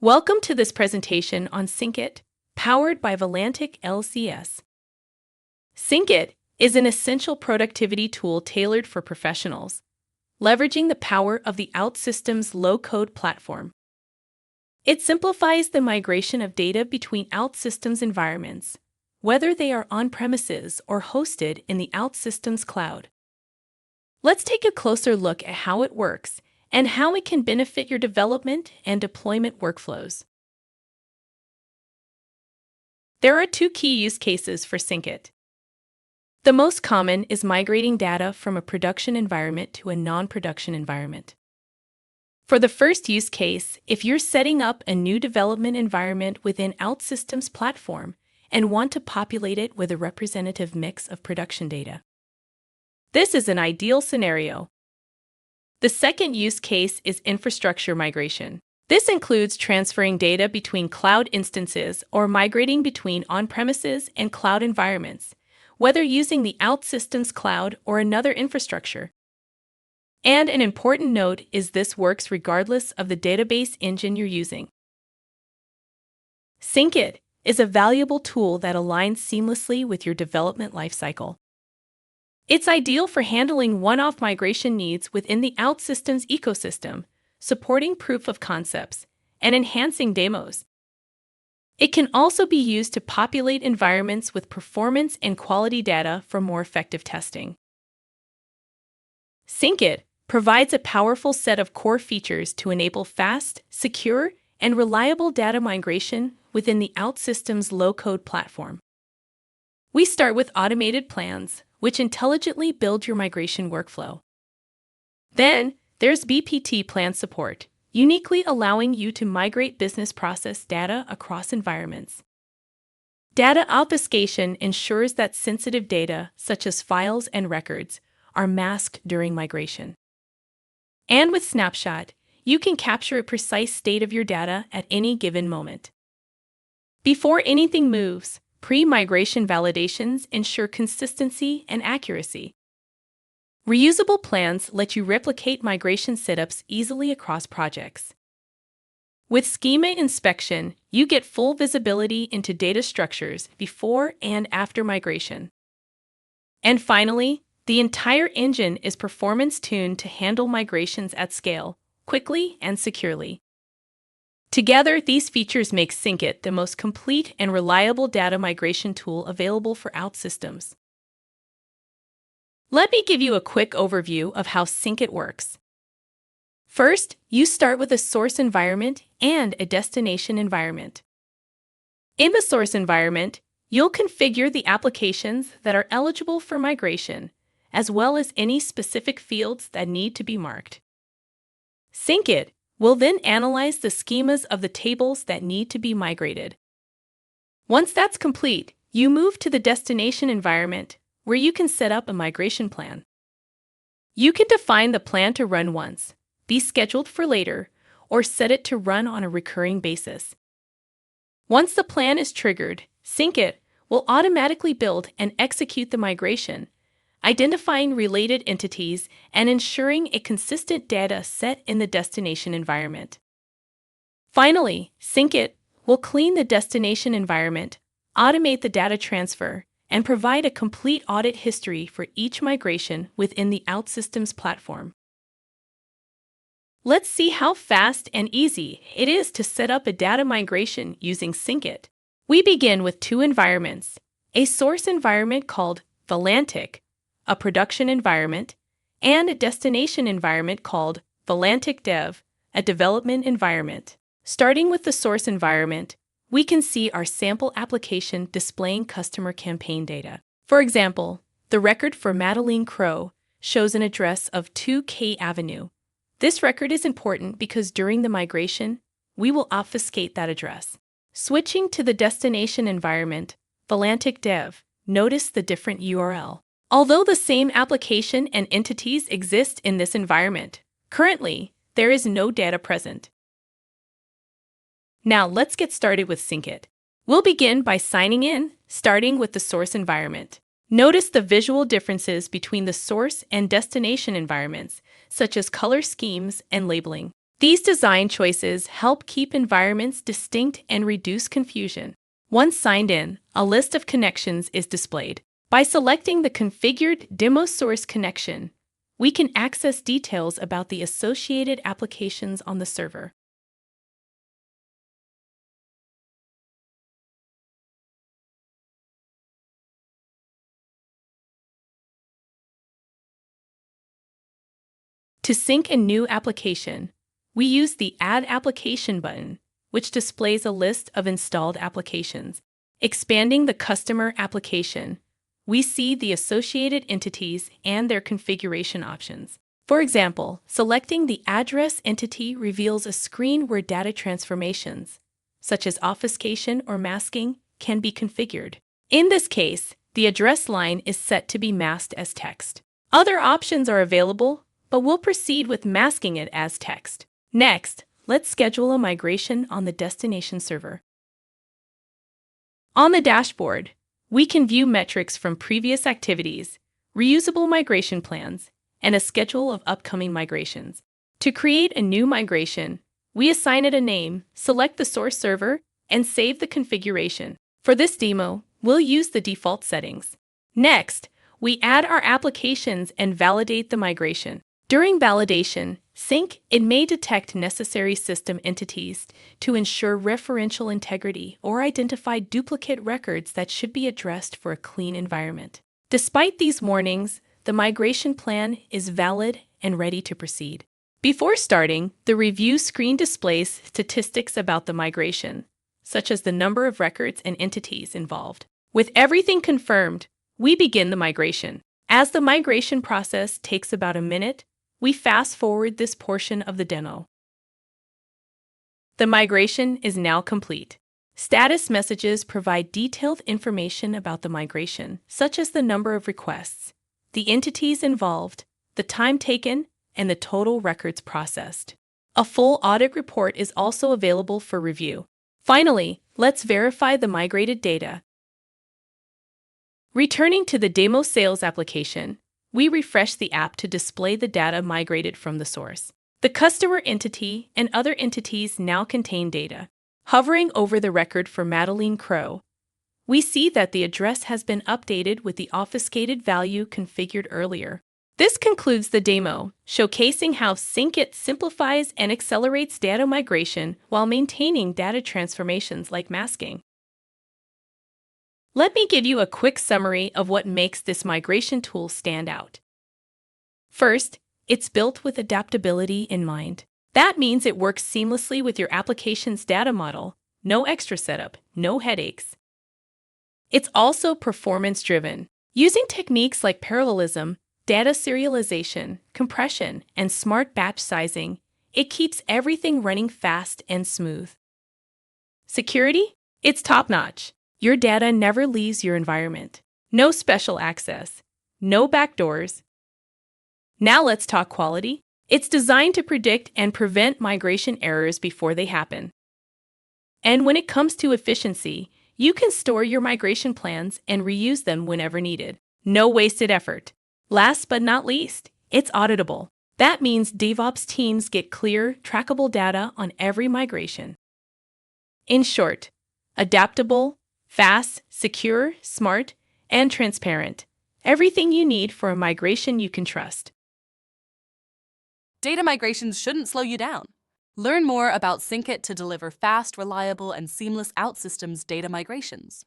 Welcome to this presentation on SyncIt, powered by Volantic LCS. SyncIt is an essential productivity tool tailored for professionals, leveraging the power of the OutSystems low-code platform. It simplifies the migration of data between OutSystems environments, whether they are on-premises or hosted in the OutSystems cloud. Let's take a closer look at how it works and how it can benefit your development and deployment workflows. There are two key use cases for SyncIt. The most common is migrating data from a production environment to a non-production environment. For the first use case, if you're setting up a new development environment within OutSystems platform and want to populate it with a representative mix of production data. This is an ideal scenario. The second use case is infrastructure migration. This includes transferring data between cloud instances or migrating between on-premises and cloud environments, whether using the OutSystems cloud or another infrastructure. And an important note is this works regardless of the database engine you're using. SyncIt is a valuable tool that aligns seamlessly with your development lifecycle. It's ideal for handling one-off migration needs within the OutSystems ecosystem, supporting proof of concepts, and enhancing demos. It can also be used to populate environments with performance and quality data for more effective testing. SyncIt provides a powerful set of core features to enable fast, secure, and reliable data migration within the OutSystems low-code platform. We start with automated plans, which intelligently build your migration workflow. Then, there's BPT plan support, uniquely allowing you to migrate business process data across environments. Data obfuscation ensures that sensitive data, such as files and records, are masked during migration. And with Snapshot, you can capture a precise state of your data at any given moment. Before anything moves, pre-migration validations ensure consistency and accuracy. Reusable plans let you replicate migration setups easily across projects. With schema inspection, you get full visibility into data structures before and after migration. And finally, the entire engine is performance-tuned to handle migrations at scale, quickly and securely. Together, these features make SyncIt the most complete and reliable data migration tool available for OutSystems. Let me give you a quick overview of how SyncIt works. First, you start with a source environment and a destination environment. In the source environment, you'll configure the applications that are eligible for migration, as well as any specific fields that need to be marked. SyncIt will then analyze the schemas of the tables that need to be migrated. Once that's complete, you move to the destination environment, where you can set up a migration plan. You can define the plan to run once, be scheduled for later, or set it to run on a recurring basis. Once the plan is triggered, SyncIt will automatically build and execute the migration, identifying related entities and ensuring a consistent data set in the destination environment. Finally, SyncIt will clean the destination environment, automate the data transfer, and provide a complete audit history for each migration within the OutSystems platform. Let's see how fast and easy it is to set up a data migration using SyncIt. We begin with two environments, a source environment called Volantic, a production environment, and a destination environment called Volantic Dev, a development environment. Starting with the source environment, we can see our sample application displaying customer campaign data. For example, the record for Madeline Crow shows an address of 2K Avenue. This record is important because during the migration, we will obfuscate that address. Switching to the destination environment, Volantic Dev, notice the different URL. Although the same application and entities exist in this environment, currently, there is no data present. Now let's get started with SyncIt. We'll begin by signing in, starting with the source environment. Notice the visual differences between the source and destination environments, such as color schemes and labeling. These design choices help keep environments distinct and reduce confusion. Once signed in, a list of connections is displayed. By selecting the configured demo source connection, we can access details about the associated applications on the server. To sync a new application, we use the Add Application button, which displays a list of installed applications. Expanding the customer application, we see the associated entities and their configuration options. For example, selecting the address entity reveals a screen where data transformations, such as obfuscation or masking, can be configured. In this case, the address line is set to be masked as text. Other options are available, but we'll proceed with masking it as text. Next, let's schedule a migration on the destination server. On the dashboard, we can view metrics from previous activities, reusable migration plans, and a schedule of upcoming migrations. To create a new migration, we assign it a name, select the source server, and save the configuration. For this demo, we'll use the default settings. Next, we add our applications and validate the migration. During validation, it may detect necessary system entities to ensure referential integrity or identify duplicate records that should be addressed for a clean environment. Despite these warnings, the migration plan is valid and ready to proceed. Before starting, the review screen displays statistics about the migration, such as the number of records and entities involved. With everything confirmed, we begin the migration. As the migration process takes about a minute, we fast forward this portion of the demo. The migration is now complete. Status messages provide detailed information about the migration, such as the number of requests, the entities involved, the time taken, and the total records processed. A full audit report is also available for review. Finally, let's verify the migrated data. Returning to the demo sales application, we refresh the app to display the data migrated from the source. The customer entity and other entities now contain data. Hovering over the record for Madeline Crow, we see that the address has been updated with the obfuscated value configured earlier. This concludes the demo, showcasing how it simplifies and accelerates data migration while maintaining data transformations like masking. Let me give you a quick summary of what makes this migration tool stand out. First, it's built with adaptability in mind. That means it works seamlessly with your application's data model, no extra setup, no headaches. It's also performance-driven. Using techniques like parallelism, data serialization, compression, and smart batch sizing, it keeps everything running fast and smooth. Security? It's top-notch. Your data never leaves your environment. No special access. No backdoors. Now let's talk quality. It's designed to predict and prevent migration errors before they happen. And when it comes to efficiency, you can store your migration plans and reuse them whenever needed. No wasted effort. Last but not least, it's auditable. That means DevOps teams get clear, trackable data on every migration. In short, adaptable, fast, secure, smart, and transparent. Everything you need for a migration you can trust. Data migrations shouldn't slow you down. Learn more about it to deliver fast, reliable, and seamless OutSystems data migrations.